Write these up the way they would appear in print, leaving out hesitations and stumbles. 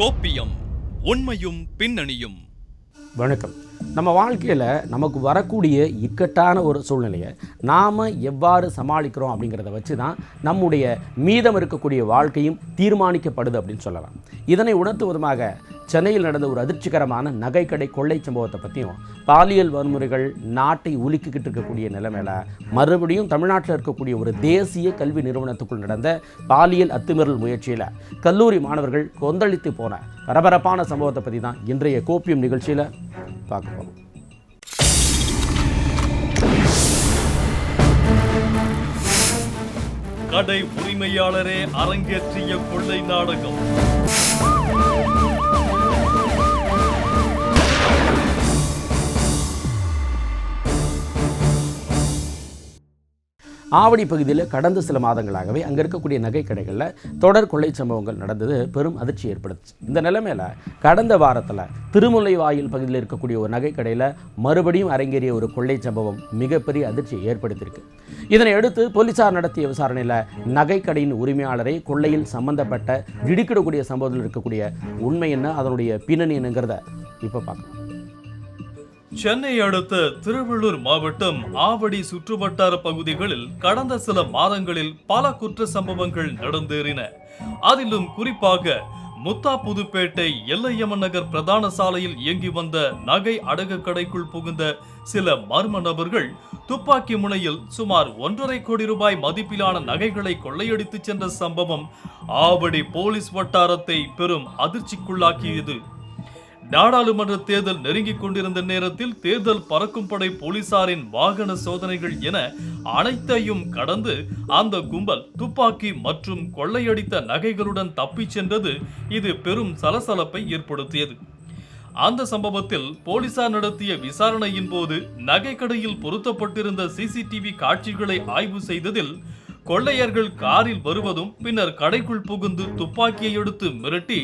கோப்பியம் உண்மையும் பின்னணியும். வணக்கம். நம்ம வாழ்க்கையில் நமக்கு வரக்கூடிய இக்கட்டான ஒரு சூழ்நிலையை நாம் எவ்வாறு சமாளிக்கிறோம் அப்படிங்கிறத வச்சு தான் நம்முடைய மீதம் இருக்கக்கூடிய வாழ்க்கையும் தீர்மானிக்கப்படுது அப்படின்னு சொல்லலாம். இதனை உணர்த்துவதுமாக சென்னையில் நடந்த ஒரு அதிர்ச்சிகரமான நகைக்கடை கொள்ளை சம்பவத்தை பற்றியும், பாலியல் வன்முறைகள் நாட்டை உலுக்கிக்கிட்டு இருக்கக்கூடிய நிலைமையில் மறுபடியும் தமிழ்நாட்டில் இருக்கக்கூடிய ஒரு தேசிய கல்வி நிறுவனத்துக்குள் நடந்த பாலியல் அத்துமீறல் முயற்சியில் கல்லூரி மாணவர்கள் கொந்தளித்து போன பரபரப்பான சம்பவத்தை பற்றி தான் இன்றைய கோப்பியம் நிகழ்ச்சியில் பார்க்க போகிறோம். கடை உரிமையாளரே அரங்கேற்றிய கொள்ளை நாடகம். ஆவடி பகுதியில் கடந்த சில மாதங்களாகவே அங்கே இருக்கக்கூடிய நகை கடைகளில் தொடர் கொள்ளை சம்பவங்கள் நடந்தது பெரும் அதிர்ச்சி ஏற்படுத்துச்சு. இந்த நிலைமையில் கடந்த வாரத்தில் திருமுல்லை வாயில் பகுதியில் இருக்கக்கூடிய ஒரு நகை கடையில் மறுபடியும் அரங்கேறிய ஒரு கொள்ளை சம்பவம் மிகப்பெரிய அதிர்ச்சியை ஏற்படுத்தியிருக்கு. இதனை அடுத்து போலீசார் நடத்திய விசாரணையில் நகைக்கடையின் உரிமையாளரை கொள்ளையில் சம்பந்தப்பட்ட திடுக்கிடக்கூடிய சம்பவத்தில் இருக்கக்கூடிய உண்மை என்ன, அதனுடைய பின்னணி என்னங்கிறத இப்போ பார்க்கலாம். சென்னை அடுத்த திருவள்ளூர் மாவட்டம் ஆவடி சுற்றுவட்டார பகுதிகளில் கடந்த சில மாதங்களில் பல குற்ற சம்பவங்கள் நடந்தேறின. அதிலும் குறிப்பாக முத்தாப்புதுப்பேட்டை எல்லையம்மன் நகர் பிரதான சாலையில் இயங்கி வந்த நகை அடகு கடைக்குள் புகுந்த சில மர்ம நபர்கள் துப்பாக்கி முனையில் சுமார் 1.5 கோடி ரூபாய் மதிப்பிலான நகைகளை கொள்ளையடித்து சென்ற சம்பவம் ஆவடி போலீஸ் வட்டாரத்தை பெரும் அதிர்ச்சிக்குள்ளாக்கியது. நாடாளுமன்ற தேர்தல் நெருங்கிக் கொண்டிருந்த நேரத்தில் தேர்தல் பறக்கும் படை போலீசாரின் வாகன சோதனைகள் என அனைத்தையும் கடந்து அந்த கும்பல் துப்பாக்கி மற்றும் கொள்ளையடித்த நகைகளுடன் தப்பிச் சென்றது இது பெரும் சலசலப்பை ஏற்படுத்தியது. அந்த சம்பவத்தில் போலீசார் நடத்திய விசாரணையின் போது நகைக்கடையில் பொருத்தப்பட்டிருந்த சிசிடிவி காட்சிகளை ஆய்வு செய்ததில் கொள்ளையர்கள் காரில் வருவதும் பின்னர் கடைக்குள் புகுந்து துப்பாக்கியை எடுத்து மிரட்டி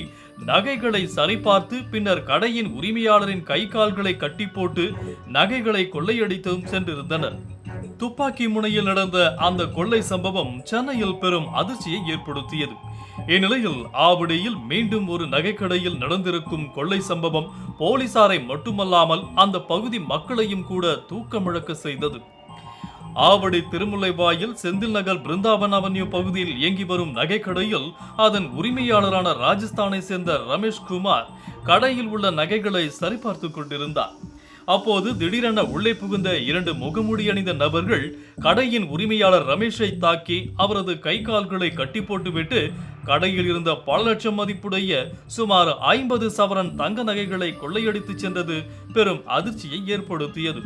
நகைகளை சரிபார்த்து பின்னர் கடையின் உரிமையாளரின் கை கால்களை கட்டி போட்டு நகைகளை கொள்ளையடித்தும் சென்றிருந்தனர். துப்பாக்கி முனையில் நடந்த அந்த கொள்ளை சம்பவம் சென்னையில் பெரும் அதிர்ச்சியை ஏற்படுத்தியது. இந்நிலையில் ஆவடியில் மீண்டும் ஒரு நகைக்கடையில் நடந்திருக்கும் கொள்ளை சம்பவம் போலீசாரை மட்டுமல்லாமல் அந்த பகுதி மக்களையும் கூட தூக்கமிழக்க செய்தது. ஆவடி திருமுல்லை வாயில் செந்தில் நகர் பிருந்தாவன் அவென்யூ பகுதியில் இயங்கி வரும் நகைக்கடையில் அதன் உரிமையாளரான ராஜஸ்தானை சேர்ந்த ரமேஷ்குமார் கடையில் உள்ள நகைகளை சரிபார்த்து கொண்டிருந்தார். அப்போது திடீரென உள்ளே புகுந்த 2 முகமூடி அணிந்த நபர்கள் கடையின் உரிமையாளர் ரமேஷை தாக்கி அவரது கை கால்களை கட்டி போட்டுவிட்டு கடையில் இருந்த பல லட்சம் மதிப்புடைய சுமார் 50 சவரன் தங்க நகைகளை கொள்ளையடித்து சென்றது பெரும் அதிர்ச்சியை ஏற்படுத்தியது.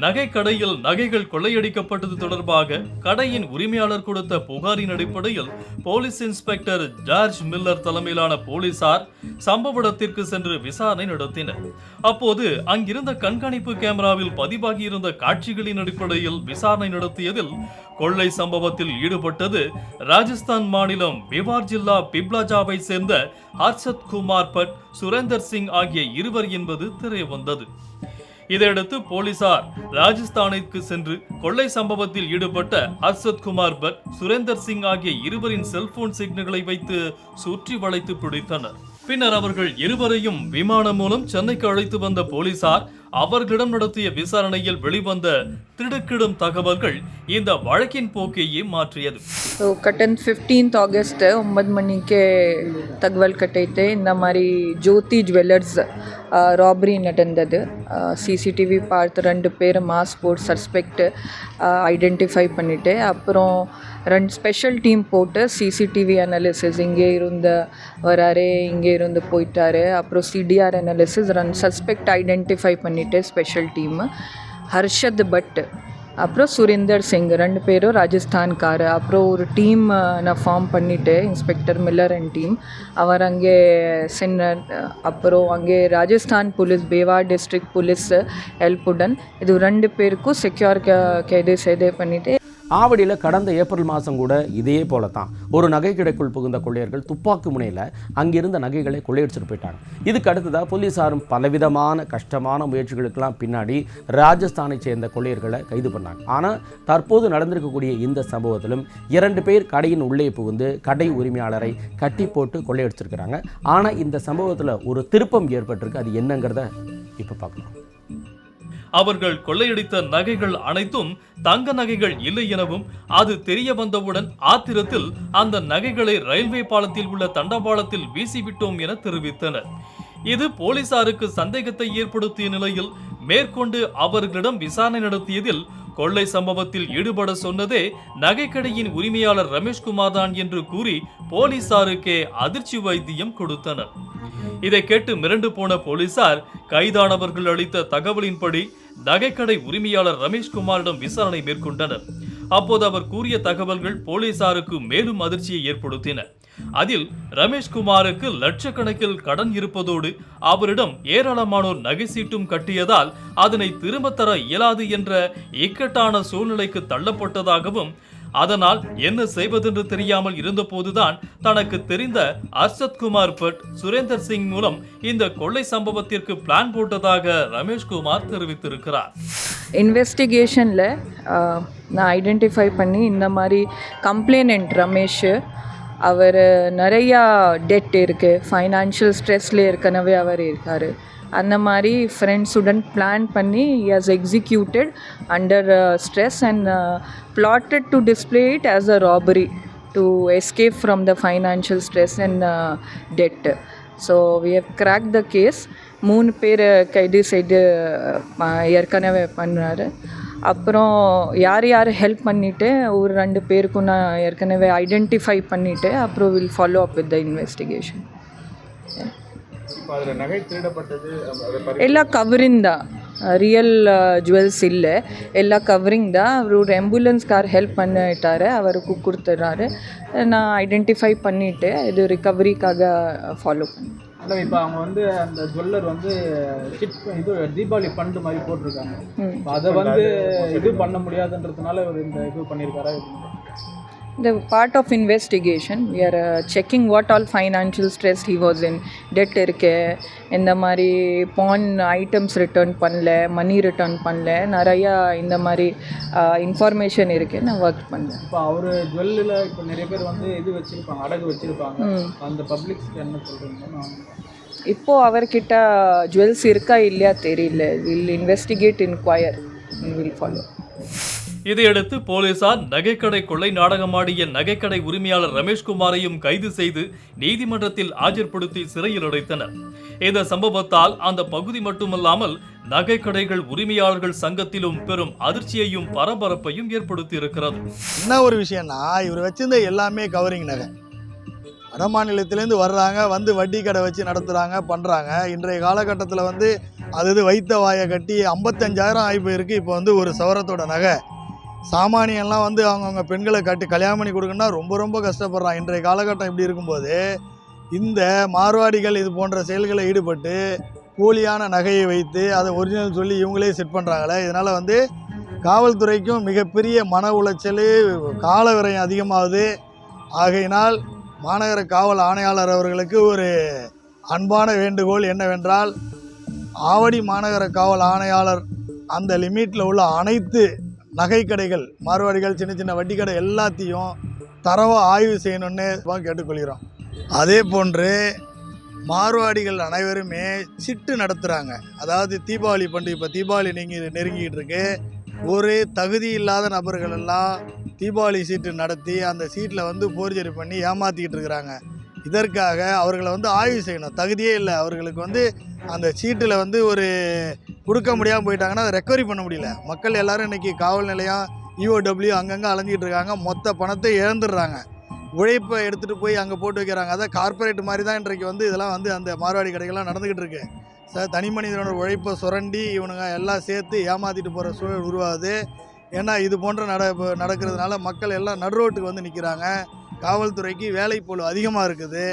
நகை கடையில் நகைகள் கொள்ளையடிக்கப்பட்டது தொடர்பாக கடையின் உரிமையாளர் கொடுத்த புகாரின் அடிப்படையில் போலீஸ் இன்ஸ்பெக்டர் ஜார்ஜ் மில்லர் தலைமையிலான போலீசார் சம்பவ இடத்திற்கு சென்று விசாரணை நடத்தினர். அப்போது அங்கிருந்த கண்காணிப்பு கேமராவில் பதிவாகியிருந்த காட்சிகளின் அடிப்படையில் விசாரணை நடத்தியதில் கொள்ளை சம்பவத்தில் ஈடுபட்டது ராஜஸ்தான் மாநிலம் பிவார் ஜில்லா பிப்லாஜாவை சேர்ந்த ஹர்ஷத் குமார் பட், சுரேந்தர் சிங் ஆகிய இருவர் என்பது தெரிய வந்தது. இதையடுத்து போலீசார் ராஜஸ்தானிற்கு சென்று கொள்ளை சம்பவத்தில் ஈடுபட்ட ஹர்ஷத் குமார் பட், சுரேந்தர் சிங் ஆகிய இருவரின் செல்போன் சிக்னல்களை வைத்து சுற்றி வளைத்து பிடித்தனர். பின்னர் அவர்கள் இருவரையும் விமானம் மூலம் சென்னைக்கு அழைத்து வந்த போலீசார் அவர்களிடம் நடத்திய விசாரணையில் வெளிவந்த திடுக்கிடும் தகவல்கள் இந்த வழக்கின் போக்கையே மாற்றியது. கட்டன் 15th ஆகஸ்ட் 9 மணிக்கு தகவல் கட்டைத்து இந்த மாதிரி ஜோதி ஜுவல்லர்ஸ் ராபரி நடந்தது. சிசிடிவி பார்த்து 2 பேர் மாஸ்க் போட்டு சஸ்பெக்ட் ஐடென்டிஃபை பண்ணிட்டு அப்புறம் 2 ஸ்பெஷல் டீம் போட்டு சிசிடிவி அனாலிசிஸ் இங்கே இருந்த வராரு இங்கே இருந்து போயிட்டாரு அப்புறம் சிடிஆர் அனாலிசிஸ் சஸ்பெக்ட் ஐடென்டிஃபை பண்ணிட்டு ஸ்பெஷல் டீம் ஹர்ஷத் பட் அப்புறம் சுரேந்தர் சிங் 2 பேரும் ராஜஸ்தான்கார் அப்புறம் ஒரு டீம் நான் ஃபார்ம் பண்ணிவிட்டு இன்ஸ்பெக்டர் மில்லர் அண்ட் டீம் அவர் அங்கே சென்னர் அப்புறம் அங்கே ராஜஸ்தான் போலீஸ் பேவார் டிஸ்ட்ரிக்ட் போலீஸ் ஹெல்ப்புடன் இது 2 பேருக்கும் செக்யூர் கைது செய்து பண்ணிவிட்டு ஆவடியில் கடந்த ஏப்ரல் மாதம் கூட இதே போல தான் ஒரு நகை கடைக்குள் புகுந்த கொள்ளையர்கள் துப்பாக்கி முனையில் அங்கிருந்த நகைகளை கொள்ளையடிச்சிட்டு போயிட்டாங்க. இதுக்கு அடுத்ததாக போலீஸாரும் பலவிதமான கஷ்டமான முயற்சிகளுக்கெல்லாம் பின்னாடி ராஜஸ்தானை சேர்ந்த கொள்ளையர்களை கைது பண்ணாங்க. ஆனால் தற்போது நடந்திருக்கக்கூடிய இந்த சம்பவத்திலும் 2 பேர் கடையின் உள்ளே புகுந்து கடை உரிமையாளரை கட்டி போட்டு கொள்ளையடிச்சிருக்கிறாங்க. ஆனால் இந்த சம்பவத்தில் ஒரு திருப்பம் ஏற்பட்டிருக்கு. அது என்னங்கிறத இப்போ பார்க்கலாம். அவர்கள் கொள்ளையடித்த நகைகள் அனைத்தும் தங்க நகைகள் இல்லை எனவும், அது தெரிய வந்தவுடன் ஆத்திரத்தில் அந்த நகைகளை ரயில்வே பாலத்தில் உள்ள தண்டவாளத்தில் வீசிவிட்டோம் என தெரிவித்தனர். இது போலீசாருக்கு சந்தேகத்தை ஏற்படுத்திய நிலையில் மேற்கொண்டு அவர்களிடம் விசாரணை நடத்தியதில் கொள்ளை சம்பவத்தில் ஈடுபட சொன்னதே நகைக்கடையின் உரிமையாளர் ரமேஷ்குமார் தான் என்று கூறி போலீசாருக்கே அதிர்ச்சி வைத்தியம் கொடுத்தனர். இதை கேட்டு மிரண்டு போன போலீசார் கைதானவர்கள் அளித்த தகவலின்படி நகைக்கடை உரிமையாளர் ரமேஷ்குமாரிடம் விசாரணை மேற்கொண்டனர். அப்போது அவர் கூறிய தகவல்கள் போலீசாருக்கு மேலும் அதிர்ச்சியை ஏற்படுத்தின. அதில் ரமேஷ்குமாருக்கு லட்சக்கணக்கில் கடன் இருப்பதோடு அவரிடம் ஏராளமானோர் நகை சீட்டும் கட்டியதால் அதனை திரும்ப தர இயலாது என்ற இக்கட்டான சூழ்நிலைக்கு தள்ளப்பட்டதாகவும், அதனால் என்ன செய்வதென்று தெரியாமல் இருந்தபோதுதான் தனக்கு தெரிந்த அர்ஷத்குமார் பட், சுரேந்தர் சிங் மூலம் இந்த கொள்ளை சம்பவத்திற்கு பிளான் போட்டதாக ரமேஷ்குமார் தெரிவித்திருக்கிறார். இன்வெஸ்டிகேஷனில் நான் ஐடென்டிஃபை பண்ணி இந்த மாதிரி கம்ப்ளைனன்ட் ரமேஷ் அவர் நிறையா டெட் இருக்குது, ஃபைனான்ஷியல் ஸ்ட்ரெஸ்ல ஏற்கனவே அவர் இருக்கார். அந்த மாதிரி ஃப்ரெண்ட்ஸுடன் பிளான் பண்ணி he has executed under stress and plotted to display it as a robbery to escape from the financial stress and debt. So we have cracked the case. 3 பேர் கைது செய்து ஏற்கனவே பண்ணுறாரு. அப்புறம் யார் யார் ஹெல்ப் பண்ணிவிட்டு ஒரு 2 பேருக்கும் நான் ஏற்கனவே ஐடென்டிஃபை பண்ணிவிட்டு அப்புறம் will follow up with the investigation. ಎಲ್ಲ ಕವರಿಂಗ್ தான், ரியல் ஜுவல்ஸ் இல்லை, ಎಲ್ಲ கவரிங் தான். அவர் ஒரு ஆம்புலன்ஸ் கார் ஹெல்ப் பண்ணிட்டாரு, அவருக்கு கொடுத்துட்றாரு. நான் ஐடென்டிஃபை பண்ணிவிட்டு இது ரிகவரிக்காக ஃபாலோ பண்ணேன். இல்லை, இப்போ அவங்க வந்து அந்த ஜுவல்லர் வந்து இது தீபாவளி ஃபண்டு மாதிரி போட்டிருக்காங்க. அதை வந்து இது பண்ண முடியாதுன்றதுனால ஒரு இந்த இது பண்ணியிருக்காரா? The part of investigation, we are checking what all financial stress he was in. Debt இருக்கு, இந்த மாதிரி பான் ஐட்டம்ஸ் ரிட்டர்ன் பண்ணல, மணி ரிட்டர்ன் பண்ணல, நிறையா இந்த மாதிரி இன்ஃபர்மேஷன் இருக்குது. நான் ஒர்க் பண்ணேன். இப்போ அவர் ஜுவல்லில் இப்போ நிறைய பேர் வந்து இது வச்சுருப்பாங்க, அடகு வச்சுருப்பாங்க. அந்த பப்ளிக்ஸ்க்கு என்ன சொல்கிறீங்கன்னா, இப்போது அவர்கிட்ட ஜுவல்ஸ் இருக்கா இல்லையா தெரியல. Will investigate, enquire, will follow. இதையடுத்து போலீசார் நகைக்கடை கொள்ளை நாடகமாடிய நகைக்கடை உரிமையாளர் ரமேஷ்குமாரையும் கைது செய்து நீதிமன்றத்தில் ஆஜர்படுத்தி சிறையில் அடைத்தனர். இந்த சம்பவத்தால் அந்த பகுதி மட்டுமல்லாமல் நகைக்கடைகள் உரிமையாளர்கள் சங்கத்திலும் பெரும் அதிர்ச்சியையும் பரபரப்பையும் ஏற்படுத்தி இருக்கிறது. என்ன ஒரு விஷயம்னா, இவர் வச்சிருந்த எல்லாமே கவரிங் நகை. வட மாநிலத்திலேருந்து வர்றாங்க, வந்து வட்டி கடை வச்சு நடத்துகிறாங்க, பண்ணுறாங்க. இன்றைய காலகட்டத்தில் வந்து அது வைத்த வாயை கட்டி 55,000 ஆகி போயிருக்கு. இப்போ வந்து ஒரு சவரத்தோட நகை சாமானியெல்லாம் வந்து அவங்கவுங்க பெண்களை கட்டி கல்யாணம் பண்ணி கொடுக்கணும்னா ரொம்ப ரொம்ப கஷ்டப்படுறான். இன்றைய காலகட்டம் இப்படி இருக்கும்போது இந்த மார்வாடிகள் இது போன்ற செயல்களை ஈடுபட்டு போலியான நகையை வைத்து அதை ஒரிஜினல் சொல்லி இவங்களே செட் பண்ணுறாங்களே. இதனால் வந்து காவல்துறைக்கும் மிகப்பெரிய மன உளைச்சல், கால விரயம் அதிகமாகுது. ஆகையினால் மாநகர காவல் ஆணையாளர் அவர்களுக்கு ஒரு அன்பான வேண்டுகோள் என்னவென்றால், ஆவடி மாநகர காவல் ஆணையாளர் அந்த லிமிட்டில் உள்ள அனைத்து நகை கடைகள், மார்வாடிகள், சின்ன சின்ன வட்டி கடை எல்லாத்தையும் தரவாக ஆய்வு செய்யணும்னு கேட்டுக்கொள்கிறோம். அதே போன்று மார்வாடிகள் அனைவருமே சிட்டு நடத்துகிறாங்க. அதாவது தீபாவளி பண்டிகை, இப்போ தீபாவளி நெருங்கிட்டு இருக்கு. ஒரு தகுதி இல்லாத நபர்கள் எல்லாம் தீபாவளி சீட்டு நடத்தி அந்த சீட்டில் வந்து போர்ஜரி பண்ணி ஏமாற்றிக்கிட்டு இருக்கிறாங்க. இதற்காக அவர்களை வந்து ஆய்வு செய்யணும். தகுதியே இல்லை அவர்களுக்கு வந்து அந்த சீட்டில் வந்து ஒரு கொடுக்க முடியாமல் போயிட்டாங்கன்னா அதை ரெக்கவரி பண்ண முடியல. மக்கள் எல்லோரும் இன்றைக்கி காவல் நிலையம், EOW அங்கங்கே அலைஞ்சிட்டு இருக்காங்க. மொத்த பணத்தை இழந்துடுறாங்க. உழைப்பை எடுத்துகிட்டு போய் அங்கே போட்டு வைக்கிறாங்க. அதான் கார்ப்பரேட் மாதிரி தான் இன்றைக்கு வந்து இதெல்லாம் வந்து அந்த மார்வாடி கடைகள்லாம் நடந்துக்கிட்டு இருக்கு. தனி மனிதனோட உழைப்பை சுரண்டி இவனுங்க எல்லாம் சேர்த்து ஏமாற்றிட்டு போகிற சூழல் உருவாகுது. ஏன்னா இது போன்ற நடக்கிறதுனால மக்கள் எல்லாம் நடுரோட்டுக்கு வந்து நிற்கிறாங்க. காவல்துறைக்கு வேலைப்பளு அதிகமாக இருக்குது.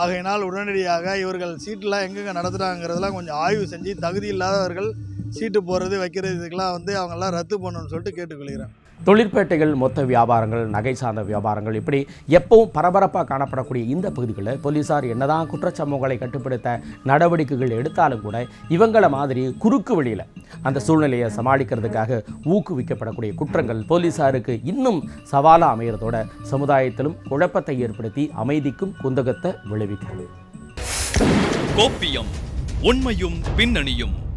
ஆகையினால் உடனடியாக இவர்கள் சீட்டெலாம் எங்கெங்கே நடத்துகிறாங்கிறதெல்லாம் கொஞ்சம் ஆய்வு செஞ்சு தகுதி இல்லாதவர்கள் சீட்டு போடுறது வைக்கிறது இதுக்கெல்லாம் வந்து அவங்கெல்லாம் ரத்து பண்ணணும்னு சொல்லிட்டு கேட்டுக்கொள்கிறேன். தொழிற்பேட்டைகள், மொத்த வியாபாரங்கள், நகை சார்ந்த வியாபாரங்கள், இப்படி எப்பவும் பரபரப்பாக காணப்படக்கூடிய இந்த பகுதிகளில் போலீஸார் என்னதான் குற்றச்சம்பவங்களை கட்டுப்படுத்த நடவடிக்கைகள் எடுத்தாலும் கூட இவங்கள மாதிரி குறுக்கு வழியில் அந்த சூழ்நிலையை சமாளிக்கிறதுக்காக ஊக்குவிக்கப்படக்கூடிய குற்றங்கள் போலீஸாருக்கு இன்னும் சவாலாக அமைகிறதோட சமுதாயத்திலும் குழப்பத்தை ஏற்படுத்தி அமைதிக்கும் குந்தகத்தை விளைவிக்கிறது. கோப்பியம், உண்மையும் பின்னணியும்.